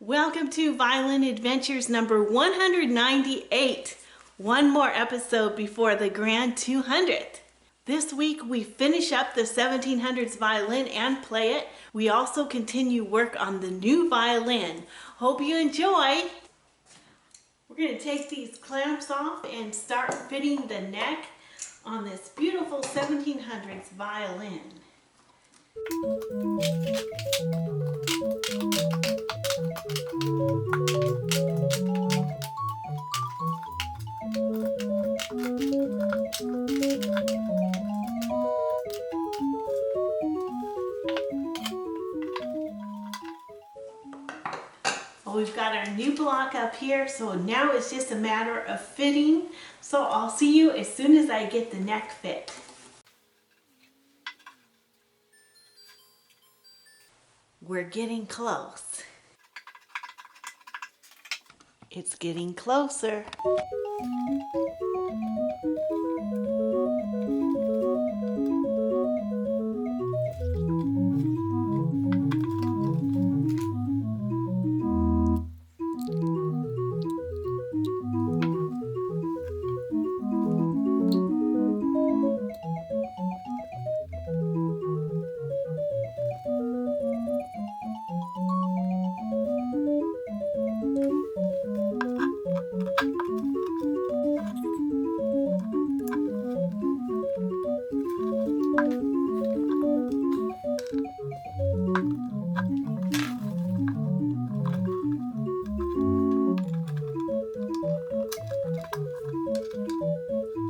Welcome to Violin Adventures number 198. One more episode before the grand 200th. This week we finish up the 1700s violin and play it. We also continue work on the new violin. Hope you enjoy. We're going to take these clamps off and start fitting the neck on this beautiful 1700s violin. Well, we've got our new block up here, so now it's just a matter of fitting. So I'll see you as soon as I get the neck fit. We're getting close. It's getting closer.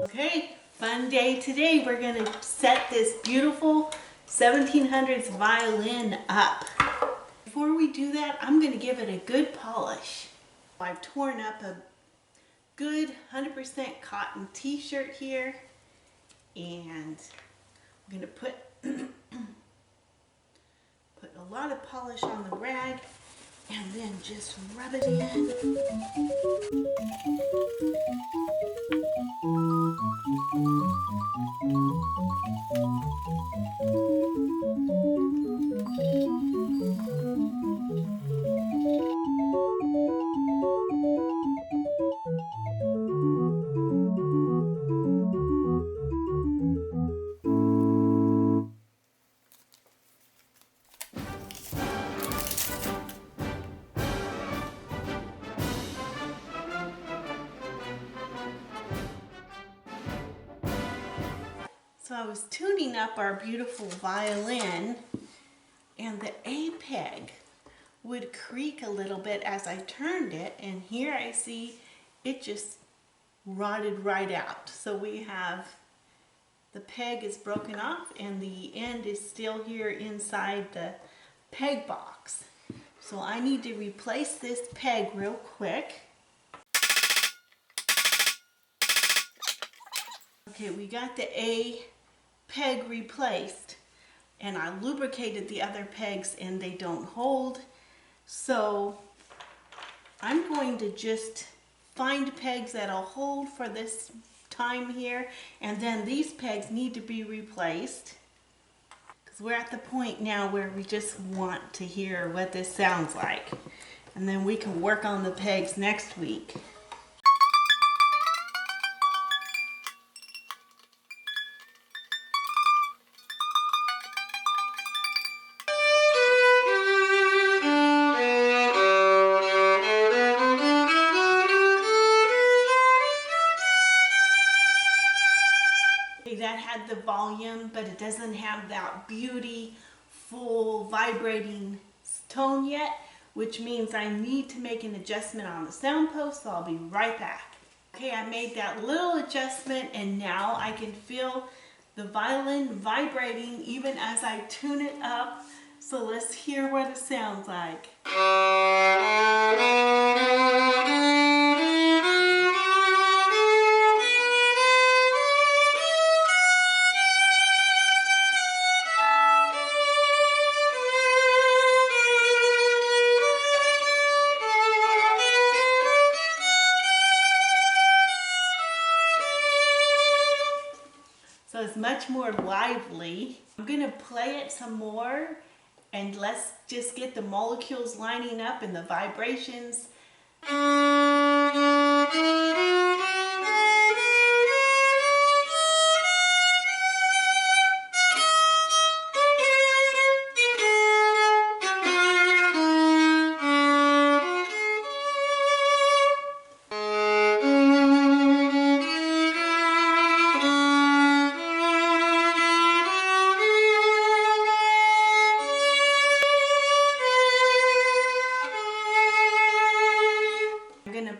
Okay, fun day today. We're going to set this beautiful 1700s violin up. Before we do that, I'm going to give it a good polish. I've torn up a good 100% cotton t-shirt here, and I'm going to put a lot of polish on the rag and then just rub it in. So I was tuning up our beautiful violin, and the A peg would creak a little bit as I turned it, and here I see it just rotted right out. So we have the peg is broken off and the end is still here inside the peg box. So I need to replace this peg real quick. Okay, we got the A peg replaced, and I lubricated the other pegs and they don't hold. So I'm going to just find pegs that'll hold for this time here, and then these pegs need to be replaced because we're at the point now where we just want to hear what this sounds like, and then we can work on the pegs next week. That had the volume, but it doesn't have that beauty, full vibrating tone yet, which means I need to make an adjustment on the sound post, so I'll be right back. Okay, I made that little adjustment, and now I can feel the violin vibrating even as I tune it up. So let's hear what it sounds like. So it's much more lively. I'm going to play it some more And let's just get the molecules lining up and the vibrations.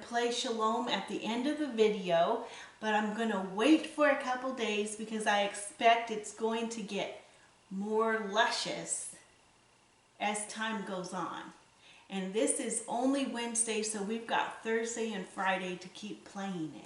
Play Shalom at the end of the video, but I'm going to wait for a couple days because I expect it's going to get more luscious as time goes on. And this is only Wednesday, so we've got Thursday and Friday to keep playing it.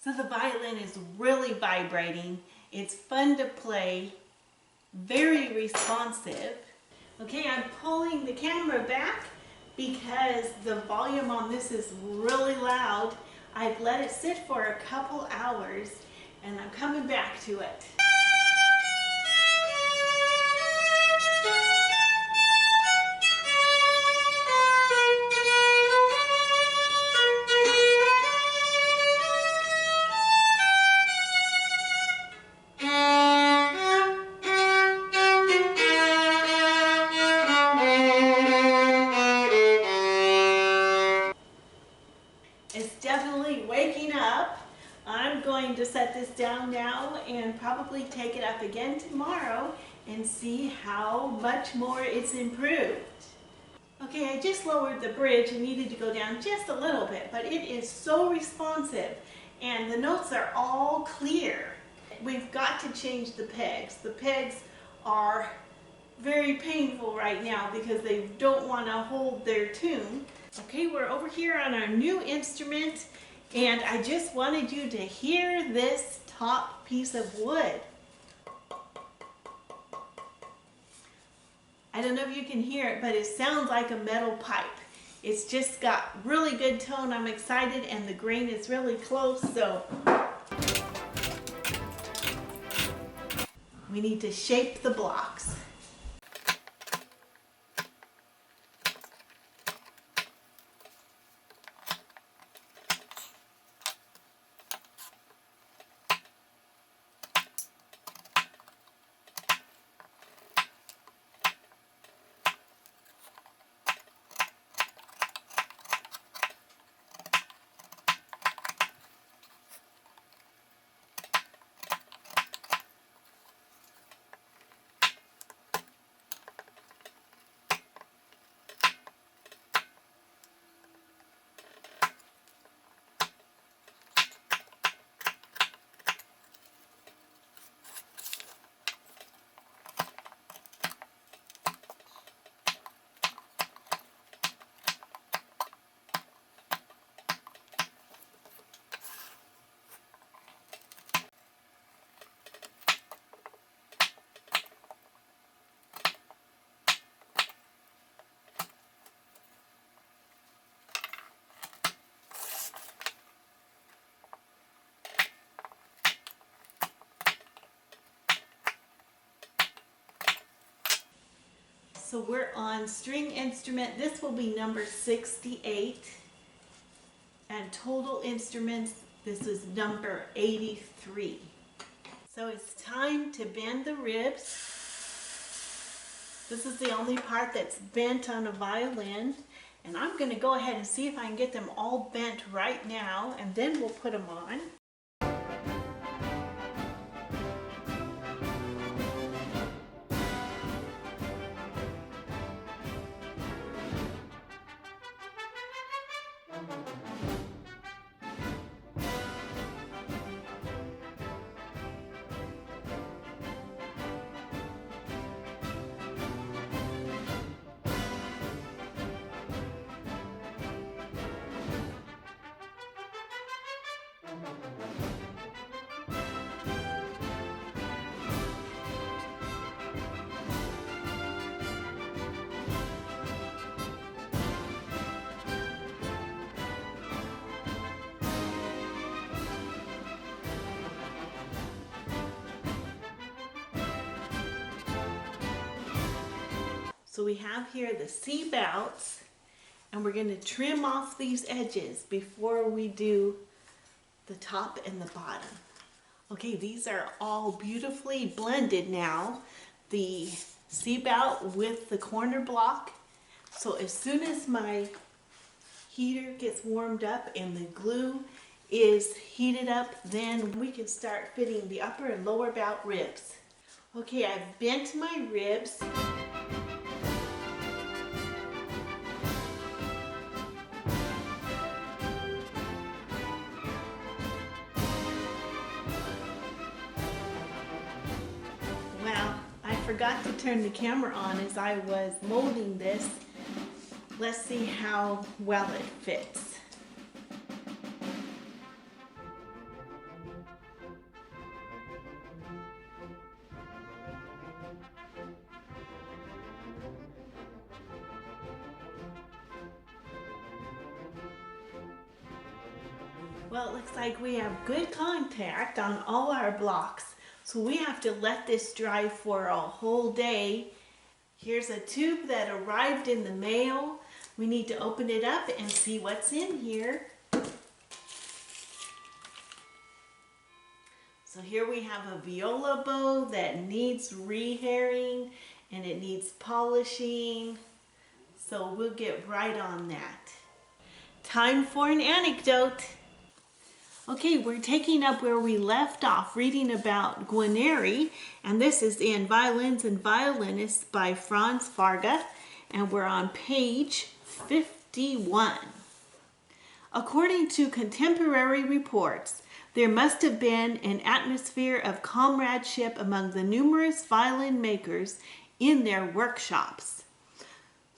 So the violin is really vibrating. It's fun to play, very responsive. Okay, I'm pulling the camera back because the volume on this is really loud. I've let it sit for a couple hours and I'm coming back to it. It's definitely waking up. I'm going to set this down now and probably take it up again tomorrow and see how much more it's improved. Okay, I just lowered the bridge and needed to go down just a little bit, but it is so responsive and the notes are all clear. We've got to change the pegs. The pegs are very painful right now because they don't want to hold their tune. Okay, we're over here on our new instrument and I just wanted you to hear this top piece of wood. I don't know if you can hear it, but it sounds like a metal pipe. It's just got really good tone. I'm excited and the grain is really close, so we need to shape the blocks. So we're on string instrument. This will be number 68. And total instruments, this is number 83. So it's time to bend the ribs. This is the only part that's bent on a violin. And I'm going to go ahead and see if I can get them all bent right now, and then we'll put them on. So we have here the C bouts, and we're going to trim off these edges before we do the top and the bottom. Okay, these are all beautifully blended now, the C bout with the corner block. So as soon as my heater gets warmed up and the glue is heated up, then we can start fitting the upper and lower bout ribs. Okay, I've bent my ribs. Well, I forgot to turn the camera on as I was molding this. Let's see how well it fits. Well, it looks like we have good contact on all our blocks, so we have to let this dry for a whole day. Here's a tube that arrived in the mail. We need to open it up and see what's in here. So here we have a viola bow that needs rehairing and it needs polishing. So we'll get right on that. Time for an anecdote. Okay, we're taking up where we left off reading about Guarneri, and this is in Violins and Violinists by Franz Farga, and we're on page 51. According to contemporary reports, there must have been an atmosphere of comradeship among the numerous violin makers in their workshops.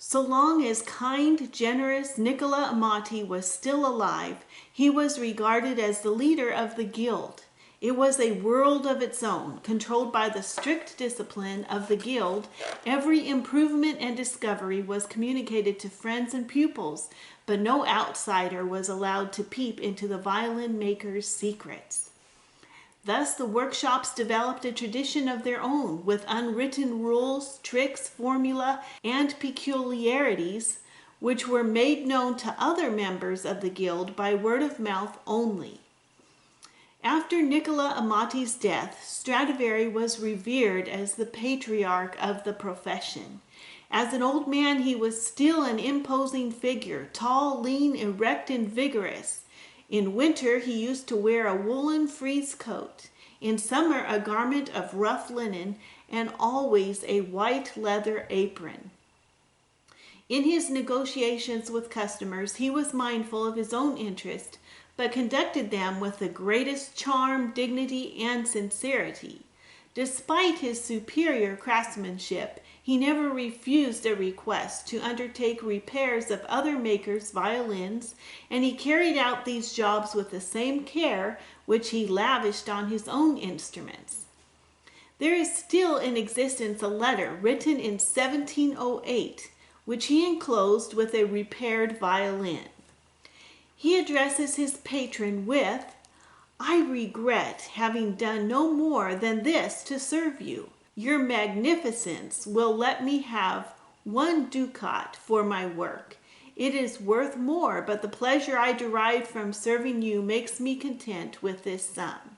So long as kind, generous Nicola Amati was still alive, he was regarded as the leader of the guild. It was a world of its own, controlled by the strict discipline of the guild. Every improvement and discovery was communicated to friends and pupils, but no outsider was allowed to peep into the violin maker's secrets. Thus, the workshops developed a tradition of their own, with unwritten rules, tricks, formula, and peculiarities, which were made known to other members of the guild by word of mouth only. After Nicola Amati's death, Stradivari was revered as the patriarch of the profession. As an old man, he was still an imposing figure, tall, lean, erect, and vigorous. In winter, he used to wear a woolen frieze coat. In summer, a garment of rough linen, and always a white leather apron. In his negotiations with customers, he was mindful of his own interest, but conducted them with the greatest charm, dignity, and sincerity. Despite his superior craftsmanship, he never refused a request to undertake repairs of other makers' violins, and he carried out these jobs with the same care which he lavished on his own instruments. There is still in existence a letter written in 1708, which he enclosed with a repaired violin. He addresses his patron with, "I regret having done no more than this to serve you. Your magnificence will let me have 1 ducat for my work. It is worth more, but the pleasure I derive from serving you makes me content with this sum.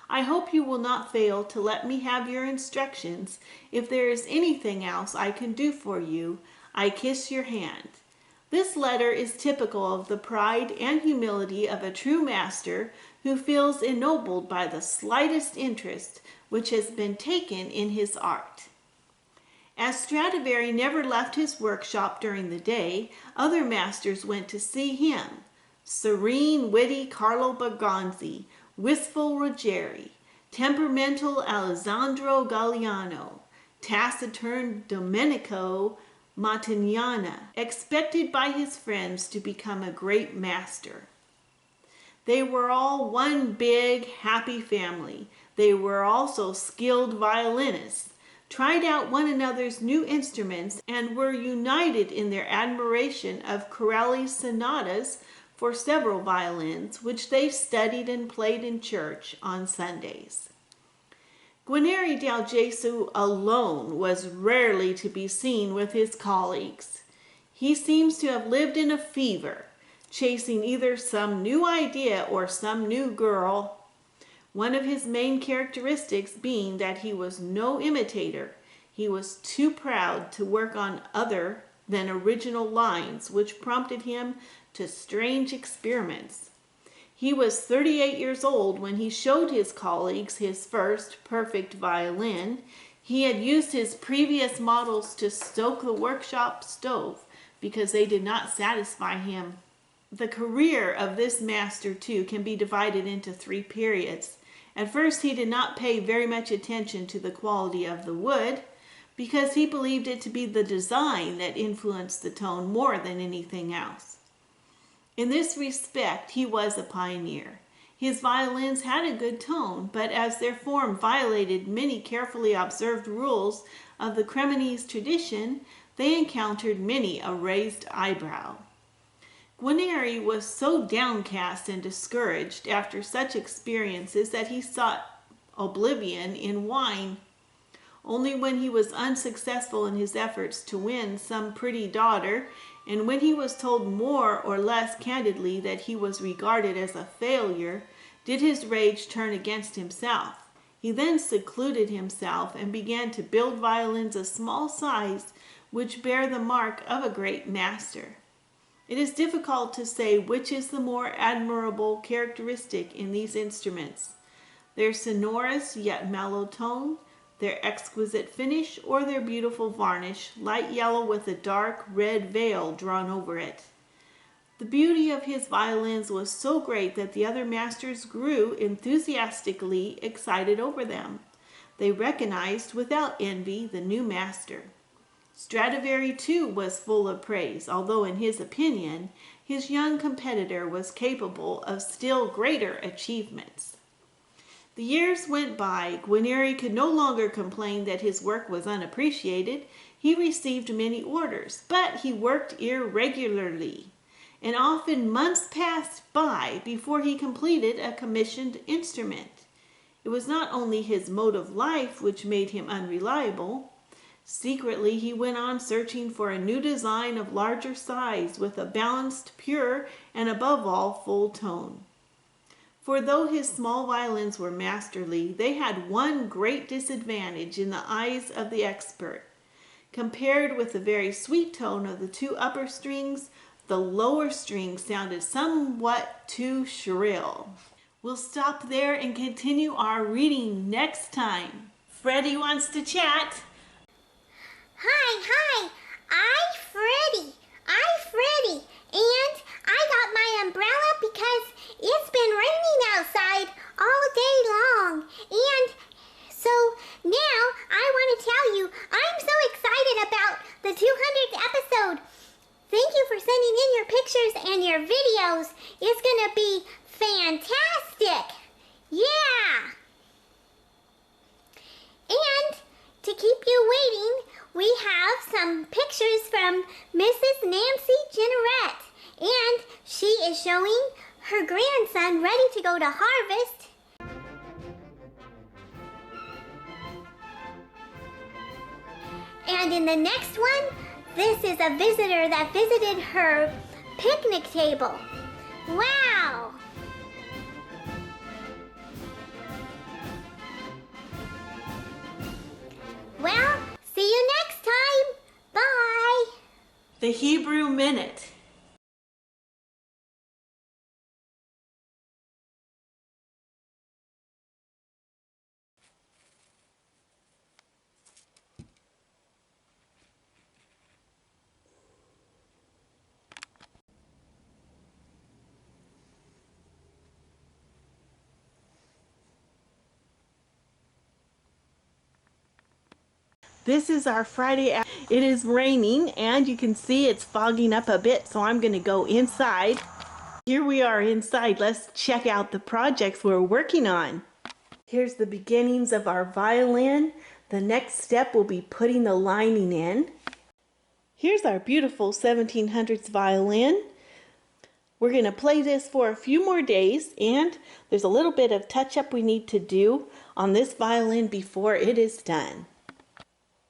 I hope you will not fail to let me have your instructions. If there is anything else I can do for you, I kiss your hand." This letter is typical of the pride and humility of a true master who feels ennobled by the slightest interest which has been taken in his art. As Stradivari never left his workshop during the day, other masters went to see him. Serene, witty Carlo Bergonzi, wistful Ruggieri, temperamental Alessandro Galliano, taciturn Domenico Montagnana, expected by his friends to become a great master. They were all one big, happy family. They were also skilled violinists, tried out one another's new instruments, and were united in their admiration of Corelli's sonatas for several violins, which they studied and played in church on Sundays. Guarneri del Gesù alone was rarely to be seen with his colleagues. He seems to have lived in a fever, chasing either some new idea or some new girl. One of his main characteristics being that he was no imitator. He was too proud to work on other than original lines, which prompted him to strange experiments. He was 38 years old when he showed his colleagues his first perfect violin. He had used his previous models to stoke the workshop stove because they did not satisfy him. The career of this master, too, can be divided into 3 periods. At first, he did not pay very much attention to the quality of the wood because he believed it to be the design that influenced the tone more than anything else. In this respect, he was a pioneer. His violins had a good tone, but as their form violated many carefully observed rules of the Cremonese tradition, they encountered many a raised eyebrow. Guarneri was so downcast and discouraged after such experiences that he sought oblivion in wine. Only when he was unsuccessful in his efforts to win some pretty daughter, and when he was told more or less candidly that he was regarded as a failure, did his rage turn against himself. He then secluded himself and began to build violins of small size which bear the mark of a great master. It is difficult to say which is the more admirable characteristic in these instruments, their sonorous yet mellow tone, their exquisite finish, or their beautiful varnish, light yellow with a dark red veil drawn over it. The beauty of his violins was so great that the other masters grew enthusiastically excited over them. They recognized without envy the new master. Stradivari, too, was full of praise, although in his opinion, his young competitor was capable of still greater achievements. The years went by. Guarneri could no longer complain that his work was unappreciated. He received many orders, but he worked irregularly, and often months passed by before he completed a commissioned instrument. It was not only his mode of life which made him unreliable. Secretly, he went on searching for a new design of larger size with a balanced, pure, and above all, full tone. For though his small violins were masterly, they had one great disadvantage in the eyes of the expert. Compared with the very sweet tone of the 2 upper strings, the lower strings sounded somewhat too shrill. We'll stop there and continue our reading next time. Freddie wants to chat. Hi, I'm Freddie, and I got my umbrella because it's been raining outside all day long, and so now I want to tell you I'm so excited about the 200th episode. Thank you for sending in your pictures and your videos. It's gonna be fantastic. Yeah! And to keep you waiting, we have some pictures from Mrs. Nancy Jenneret, and she is showing her grandson ready to go to harvest. And in the next one, this is a visitor that visited her picnic table. Wow! Well, see you next time. Bye. The Hebrew Minute. This is our Friday. It is raining and you can see it's fogging up a bit, so I'm going to go inside. Here we are inside. Let's check out the projects we're working on. Here's the beginnings of our violin. The next step will be putting the lining in. Here's our beautiful 1700's violin. We're going to play this for a few more days, and there's a little bit of touch-up we need to do on this violin before it is done.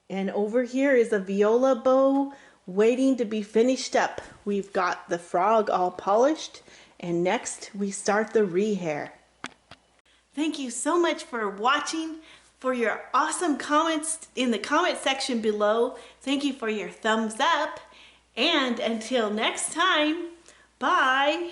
And over here is a viola bow waiting to be finished up. We've got the frog all polished, and next we start the rehair. Thank you so much for watching, for your awesome comments in the comment section below. Thank you for your thumbs up, and until next time, bye!